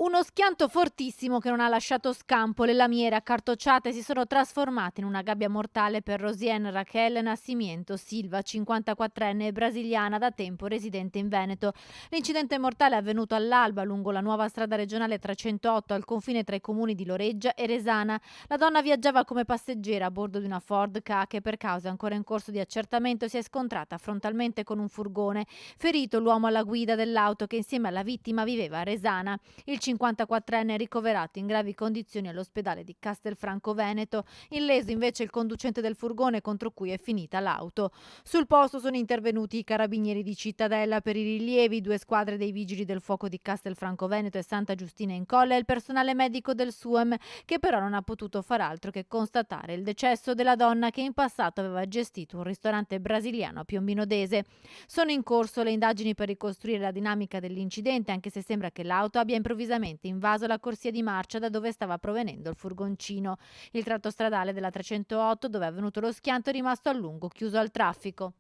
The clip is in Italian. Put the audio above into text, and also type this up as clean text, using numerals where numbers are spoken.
Uno schianto fortissimo che non ha lasciato scampo. Le lamiere accartocciate si sono trasformate in una gabbia mortale per Rosien Raquel Nascimento Silva, 54enne brasiliana da tempo residente in Veneto. L'incidente mortale è avvenuto all'alba lungo la nuova strada regionale 308 al confine tra i comuni di Loreggia e Resana. La donna viaggiava come passeggera a bordo di una Ford Ka che per cause ancora in corso di accertamento si è scontrata frontalmente con un furgone. Ferito l'uomo alla guida dell'auto che insieme alla vittima viveva a Resana. Il 54enne è ricoverato in gravi condizioni all'ospedale di Castelfranco Veneto, illeso invece il conducente del furgone contro cui è finita l'auto. Sul posto sono intervenuti i carabinieri di Cittadella per i rilievi, due squadre dei vigili del fuoco di Castelfranco Veneto e Santa Giustina in Colle e il personale medico del SUEM, che però non ha potuto far altro che constatare il decesso della donna che in passato aveva gestito un ristorante brasiliano a Piombino Dese. Sono in corso le indagini per ricostruire la dinamica dell'incidente, anche se sembra che l'auto abbia improvvisamente invaso la corsia di marcia da dove stava provenendo il furgoncino. Il tratto stradale della 308 dove è avvenuto lo schianto è rimasto a lungo chiuso al traffico.